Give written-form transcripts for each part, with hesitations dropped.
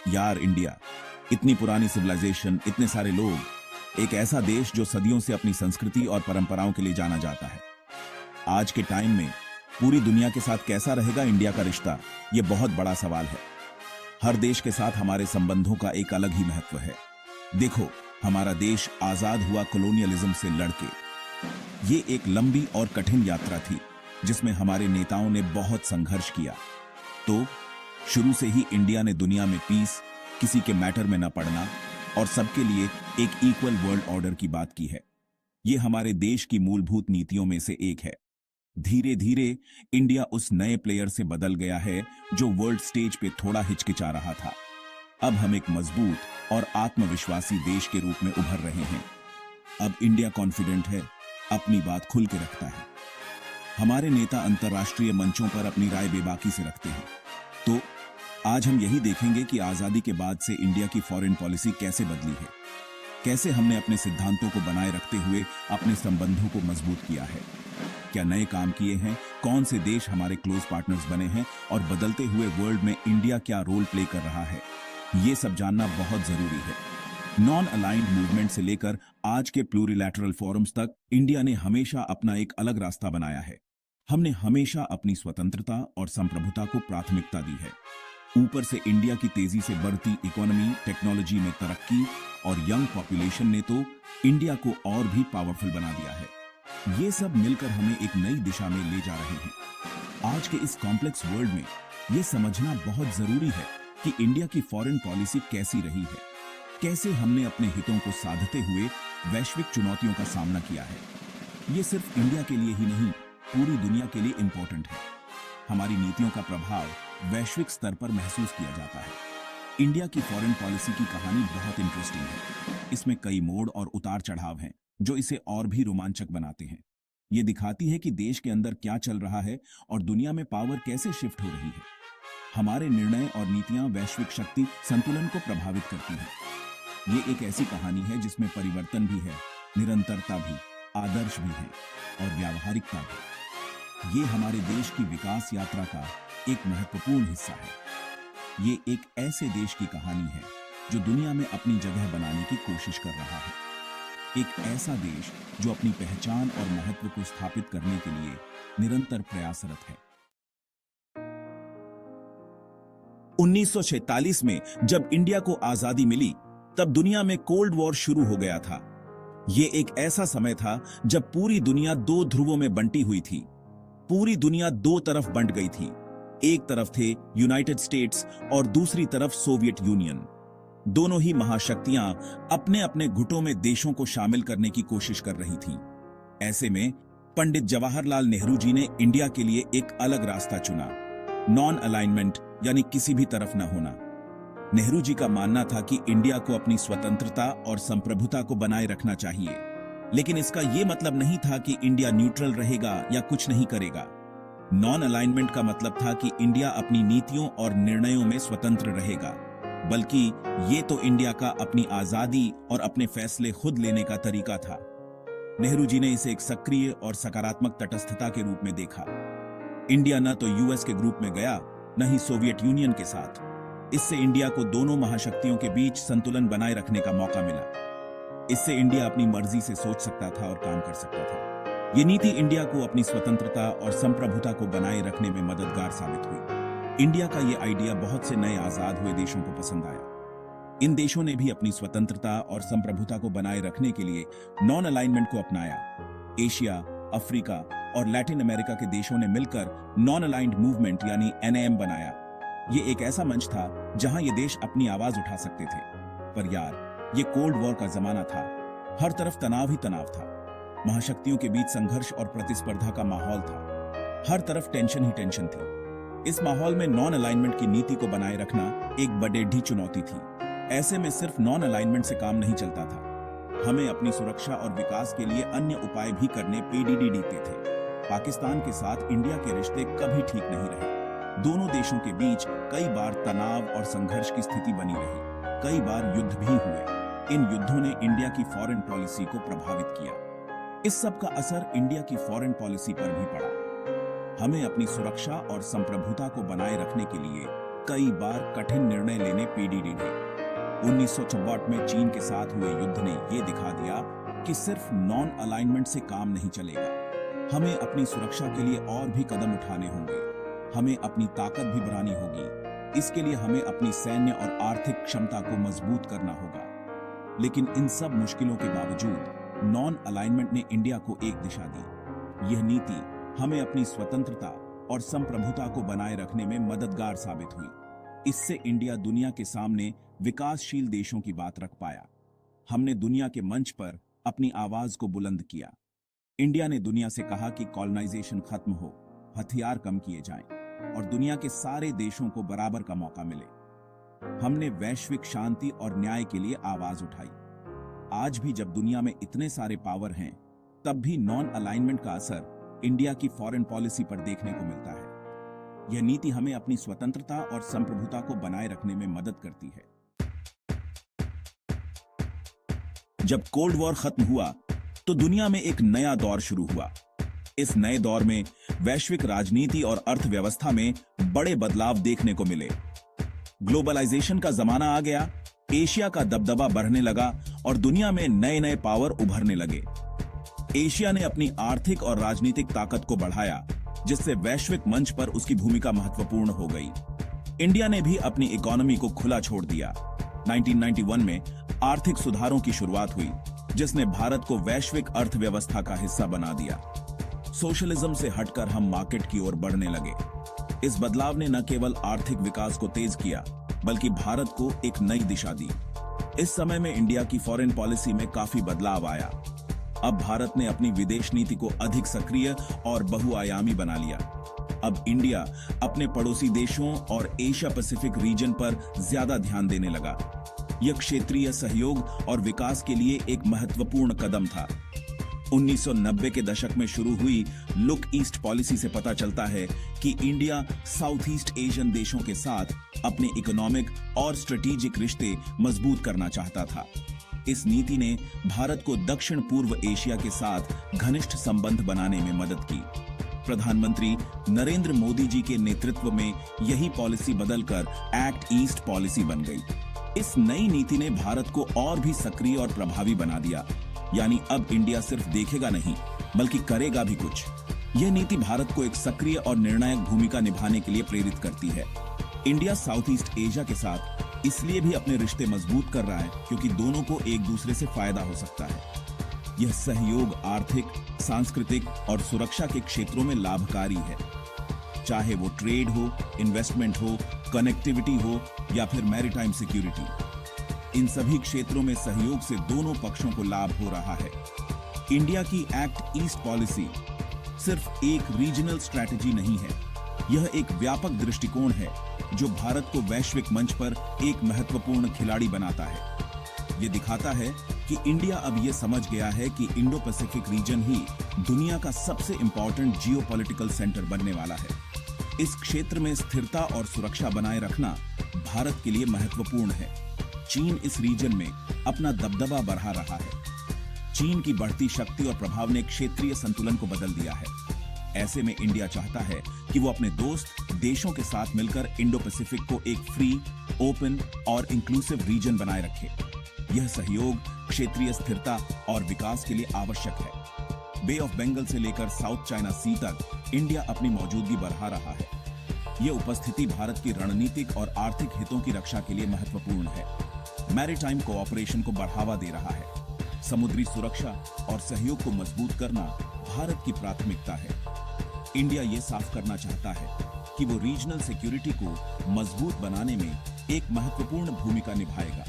यार इंडिया, इतनी पुरानी सिविलाइजेशन, इतने सारे लोग, एक ऐसा देश जो सदियों से अपनी संस्कृति और परंपराओं के लिए जाना जाता है। आज के टाइम में पूरी दुनिया के साथ कैसा रहेगा इंडिया का रिश्ता, यह बहुत बड़ा सवाल है। हर देश के साथ हमारे संबंधों का एक अलग ही महत्व है। देखो, हमारा देश आजाद हुआ कॉलोनियलिज्म से लड़के। ये एक लंबी और कठिन यात्रा थी जिसमें हमारे नेताओं ने बहुत संघर्ष किया। तो शुरू से ही इंडिया ने दुनिया में पीस, किसी के मैटर में न पड़ना और सबके लिए एक इक्वल वर्ल्ड ऑर्डर की बात की है। ये हमारे देश की मूलभूत नीतियों में से एक है। धीरे धीरे इंडिया उस नए प्लेयर से बदल गया है जो वर्ल्ड स्टेज पे थोड़ा हिचकिचा रहा था। अब हम एक मजबूत और आत्मविश्वासी देश के रूप में उभर रहे हैं। अब इंडिया कॉन्फिडेंट है, अपनी बात खुल के रखता है। हमारे नेता अंतर्राष्ट्रीय मंचों पर अपनी राय बेबाकी से रखते हैं। तो आज हम यही देखेंगे कि आजादी के बाद से इंडिया की फॉरेन पॉलिसी कैसे बदली है, कैसे हमने अपने सिद्धांतों को बनाए रखते हुए अपने संबंधों को मजबूत किया है, क्या नए काम किए हैं, कौन से देश हमारे क्लोज पार्टनर्स बने हैं और बदलते हुए वर्ल्ड में इंडिया क्या रोल प्ले कर रहा है। ये सब जानना बहुत जरूरी है। नॉन अलाइंड मूवमेंट से लेकर आज के प्लूरिलैटरल फोरम्स तक इंडिया ने हमेशा अपना एक अलग रास्ता बनाया है। हमने हमेशा अपनी स्वतंत्रता और संप्रभुता को प्राथमिकता दी है। ऊपर से इंडिया की तेजी से बढ़ती इकोनॉमी, टेक्नोलॉजी में तरक्की और यंग पॉपुलेशन ने तो इंडिया को और भी पावरफुल बना दिया है। ये सब मिलकर हमें एक नई दिशा में ले जा रहे हैं। आज के इस कॉम्प्लेक्स वर्ल्ड में ये समझना बहुत जरूरी है कि इंडिया की फॉरेन पॉलिसी कैसी रही है, कैसे हमने अपने हितों को साधते हुए वैश्विक चुनौतियों का सामना किया है। ये सिर्फ इंडिया के लिए ही नहीं, पूरी दुनिया के लिए इंपॉर्टेंट है। हमारी नीतियों का प्रभाव वैश्विक स्तर पर महसूस किया जाता है। इंडिया की फॉरेन पॉलिसी की कहानी बहुत इंटरेस्टिंग है। इसमें कई मोड़ और उतार चढ़ाव हैं जो इसे और भी रोमांचक बनाते हैं। ये दिखाती है कि देश के अंदर क्या चल रहा है और दुनिया में पावर कैसे शिफ्ट हो रही है। हमारे निर्णय और नीतियां वैश्विक शक्ति संतुलन को प्रभावित करती हैं। ये एक ऐसी कहानी है जिसमें परिवर्तन भी है, निरंतरता भी, आदर्श भी है और व्यावहारिकता भी। ये हमारे देश की विकास यात्रा का एक महत्वपूर्ण हिस्सा है। ये एक ऐसे देश की कहानी है जो दुनिया में अपनी जगह बनाने की कोशिश कर रहा है। एक ऐसा देश जो अपनी पहचान और महत्व को स्थापित करने के लिए निरंतर प्रयासरत है। 1946 में जब इंडिया को आजादी मिली, तब दुनिया में कोल्ड वॉर शुरू हो गया था। यह एक ऐसा समय था जब पूरी दुनिया दो ध्रुवों में बंटी हुई थी। पूरी दुनिया दो तरफ बंट गई थी। एक तरफ थे यूनाइटेड स्टेट्स और दूसरी तरफ सोवियत यूनियन। दोनों ही महाशक्तियां अपने अपने गुटों में देशों को शामिल करने की कोशिश कर रही थीं। ऐसे में पंडित जवाहरलाल नेहरू जी ने इंडिया के लिए एक अलग रास्ता चुना, नॉन अलाइनमेंट, यानी किसी भी तरफ न होना। नेहरू जी का मानना था कि इंडिया को अपनी स्वतंत्रता और संप्रभुता को बनाए रखना चाहिए, लेकिन इसका यह मतलब नहीं था कि इंडिया न्यूट्रल रहेगा या कुछ नहीं करेगा। नॉन अलाइनमेंट का मतलब था कि इंडिया अपनी नीतियों और निर्णयों में स्वतंत्र रहेगा, बल्कि ये तो इंडिया का अपनी आजादी और अपने फैसले खुद लेने का तरीका था। नेहरू जी ने इसे एक सक्रिय और सकारात्मक तटस्थता के रूप में देखा। इंडिया न तो यूएस के ग्रुप में गया, न ही सोवियत यूनियन के साथ। इससे इंडिया को दोनों महाशक्तियों के बीच संतुलन बनाए रखने का मौका मिला। इससे इंडिया अपनी मर्जी से सोच सकता था और काम कर सकता था। ये नीति इंडिया को अपनी स्वतंत्रता और संप्रभुता को बनाए रखने में मददगार साबित हुई। इंडिया का ये आइडिया बहुत से नए आजाद हुए देशों को पसंद आया। इन देशों ने भी अपनी स्वतंत्रता और संप्रभुता को बनाए रखने के लिए नॉन अलाइनमेंट को अपनाया। एशिया, अफ्रीका और लैटिन अमेरिका के देशों ने मिलकर नॉन अलाइंड मूवमेंट यानी एनएएम बनाया। ये एक ऐसा मंच था जहां ये देश अपनी आवाज उठा सकते थे। पर यार, ये कोल्ड वॉर का जमाना था। हर तरफ तनाव ही तनाव था। महाशक्तियों के बीच संघर्ष और प्रतिस्पर्धा का माहौल था। हर तरफ टेंशन ही टेंशन थी। इस माहौल में नॉन अलाइनमेंट की नीति को बनाए रखना एक बड़ेढ़ी चुनौती थी। ऐसे में सिर्फ नॉन अलाइनमेंट से काम नहीं चलता था। हमें अपनी सुरक्षा और विकास के लिए अन्य उपाय भी करने पड़ते थे। पाकिस्तान के साथ इंडिया के रिश्ते कभी ठीक नहीं रहे। दोनों देशों के बीच कई बार तनाव और संघर्ष की स्थिति बनी रही। कई बार युद्ध भी हुए। इन युद्धों ने इंडिया की फॉरेन पॉलिसी को प्रभावित किया। इस सब का असर इंडिया की फॉरेन पॉलिसी पर भी पड़ा। हमें अपनी सुरक्षा और संप्रभुता को बनाए रखने के लिए कई बार कठिन निर्णय लेने पीडीडी। 1964 में चीन के साथ हुए युद्ध ने यह दिखा दिया कि सिर्फ नॉन अलाइनमेंट से काम नहीं चलेगा। हमें अपनी सुरक्षा के लिए और भी कदम उठाने होंगे। हमें अपनी ताकत भी बढ़ानी होगी। इसके लिए हमें अपनी सैन्य और आर्थिक क्षमता को मजबूत करना होगा। लेकिन इन सब मुश्किलों के बावजूद नॉन अलाइनमेंट ने इंडिया को एक दिशा दी। यह नीति हमें अपनी स्वतंत्रता और संप्रभुता को बनाए रखने में मददगार साबित हुई। इससे इंडिया दुनिया के सामने विकासशील देशों की बात रख पाया। हमने दुनिया के मंच पर अपनी आवाज को बुलंद किया। इंडिया ने दुनिया से कहा कि कॉलोनाइजेशन खत्म हो, हथियार कम किए जाएं और दुनिया के सारे देशों को बराबर का मौका मिले। हमने वैश्विक शांति और न्याय के लिए आवाज उठाई। आज भी जब दुनिया में इतने सारे पावर हैं, तब भी नॉन अलाइनमेंट का असर इंडिया की फॉरेन पॉलिसी पर देखने को मिलता है। यह नीति हमें अपनी स्वतंत्रता और संप्रभुता को बनाए रखने में मदद करती है। जब कोल्ड वॉर खत्म हुआ तो दुनिया में एक नया दौर शुरू हुआ। इस नए दौर में वैश्विक राजनीति और अर्थव्यवस्था में बड़े बदलाव देखने को मिले। ग्लोबलाइजेशन का जमाना आ गया, एशिया का दबदबा बढ़ने लगा और दुनिया में नए नए पावर उभरने लगे। एशिया ने अपनी आर्थिक और राजनीतिक ताकत को बढ़ाया, जिससे वैश्विक मंच पर उसकी भूमिका महत्वपूर्ण हो गई। इंडिया ने भी अपनी इकोनॉमी को खुला छोड़ दिया। 1991 में आर्थिक सुधारों की शुरुआत हुई, जिसने भारत को वैश्विक अर्थव्यवस्था का हिस्सा बना दिया। सोशलिज्म से हटकर हम मार्केट की ओर बढ़ने लगे। इस बदलाव ने न केवल आर्थिक विकास को तेज किया, बल्कि भारत को एक नई दिशा दी। इस समय में इंडिया की फॉरेन पॉलिसी में काफी बदलाव आया। अब भारत ने अपनी विदेश नीति को अधिक सक्रिय और बहुआयामी बना लिया। अब इंडिया अपने पड़ोसी देशों और एशिया पैसिफिक रीजन पर ज्यादा ध्यान देने लगा। यह क्षेत्रीय सहयोग और विकास के लिए एक महत्वपूर्ण कदम था। 1990 के दशक में शुरू हुई लुक ईस्ट पॉलिसी से पता चलता है कि इंडिया साउथ ईस्ट एशियन देशों के साथ अपने इकोनॉमिक और स्ट्रेटेजिक रिश्ते मजबूत करना चाहता था। इस नीति ने भारत को दक्षिण पूर्व एशिया के साथ घनिष्ठ संबंध बनाने में मदद की। प्रधानमंत्री नरेंद्र मोदी जी के नेतृत्व में यही पॉलिसी बदलकर एक्ट ईस्ट पॉलिसी बन गई। इस नई नीति ने भारत को और भी सक्रिय और प्रभावी बना दिया। यानी अब इंडिया सिर्फ देखेगा नहीं, बल्कि करेगा भी कुछ। यह नीति भारत को एक सक्रिय और निर्णायक भूमिका निभाने के लिए प्रेरित करती है। इंडिया साउथ ईस्ट एशिया के साथ इसलिए भी अपने रिश्ते मजबूत कर रहा है क्योंकि दोनों को एक दूसरे से फायदा हो सकता है। यह सहयोग आर्थिक, सांस्कृतिक और सुरक्षा के क्षेत्रों में लाभकारी है। चाहे वो ट्रेड हो, इन्वेस्टमेंट हो, कनेक्टिविटी हो या फिर मैरीटाइम सिक्योरिटी, इन सभी क्षेत्रों में सहयोग से दोनों पक्षों को लाभ हो रहा है। इंडिया की एक्ट ईस्ट पॉलिसी सिर्फ एक रीजनल स्ट्रैटेजी नहीं है, यह एक व्यापक दृष्टिकोण है जो भारत को वैश्विक मंच पर एक महत्वपूर्ण खिलाड़ी बनाता है। यह दिखाता है कि इंडिया अब यह समझ गया है कि इंडो पैसिफिक रीजन ही दुनिया का सबसे इंपॉर्टेंट जियोपॉलिटिकल सेंटर बनने वाला है। इस क्षेत्र में स्थिरता और सुरक्षा बनाए रखना भारत के लिए महत्वपूर्ण है। चीन इस रीजन में अपना दबदबा बढ़ा रहा है। चीन की बढ़ती शक्ति और प्रभाव ने क्षेत्रीय संतुलन को बदल दिया है। ऐसे में इंडिया चाहता है कि वो अपने दोस्त देशों के साथ मिलकर इंडो पैसिफिक को एक फ्री, ओपन और इंक्लूसिव रीजन बनाए रखे। यह सहयोग क्षेत्रीय स्थिरता और विकास के लिए आवश्यक है। बे ऑफ बंगाल से लेकर साउथ चाइना सी तक इंडिया अपनी मौजूदगी बढ़ा रहा है। यह उपस्थिति भारत की रणनीतिक और आर्थिक हितों की रक्षा के लिए महत्वपूर्ण है। मैरीटाइम कोऑपरेशन को बढ़ावा दे रहा है। समुद्री सुरक्षा और सहयोग को मजबूत करना भारत की प्राथमिकता है। इंडिया ये साफ करना चाहता है कि वो रीजनल सिक्योरिटी को मजबूत बनाने में एक महत्वपूर्ण भूमिका निभाएगा।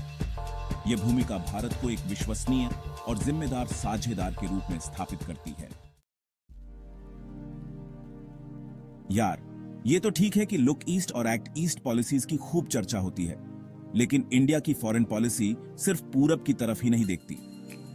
यह भूमिका भारत को एक विश्वसनीय और जिम्मेदार साझेदार के रूप में स्थापित करती है। यार, ये तो ठीक है कि लुक ईस्ट और एक्ट ईस्ट पॉलिसीज की खूब चर्चा होती है, लेकिन इंडिया की फॉरेन पॉलिसी सिर्फ पूरब की तरफ ही नहीं देखती।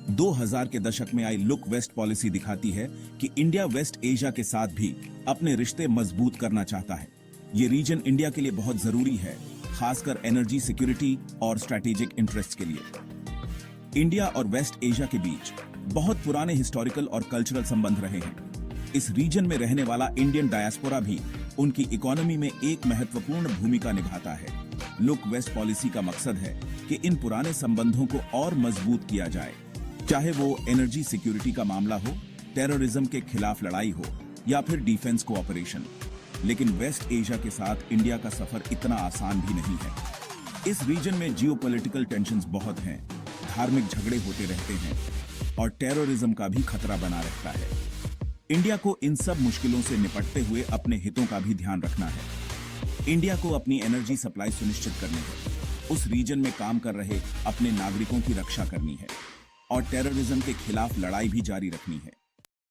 2000 के दशक में आई लुक वेस्ट पॉलिसी दिखाती है कि इंडिया वेस्ट एशिया के साथ भी अपने रिश्ते मजबूत करना चाहता है। ये रीजन इंडिया के लिए बहुत जरूरी है, खासकर एनर्जी सिक्योरिटी और स्ट्रैटेजिक इंटरेस्ट के लिए। इंडिया और वेस्ट एशिया के बीच बहुत पुराने हिस्टोरिकल और कल्चरल संबंध रहे हैं। इस रीजन में रहने वाला इंडियन डायस्पोरा भी उनकी इकोनॉमी में एक महत्वपूर्ण भूमिका निभाता है। लुक वेस्ट पॉलिसी का मकसद है कि इन पुराने संबंधों को और मजबूत किया जाए, चाहे वो एनर्जी सिक्योरिटी का मामला हो, टेररिज्म के खिलाफ लड़ाई हो या फिर डिफेंस कोऑपरेशन। लेकिन वेस्ट एशिया के साथ इंडिया का सफर इतना आसान भी नहीं है। इस रीजन में जियोपॉलिटिकल टेंशंस बहुत हैं, धार्मिक झगड़े होते रहते हैं और टेररिज्म का भी खतरा बना रहता है। इंडिया को इन सब मुश्किलों से निपटते हुए अपने हितों का भी ध्यान रखना है। इंडिया को अपनी एनर्जी सप्लाई सुनिश्चित करनी है, उस रीजन में काम कर रहे अपने नागरिकों की रक्षा करनी है और टेररिज्म के खिलाफ लड़ाई भी जारी रखनी है।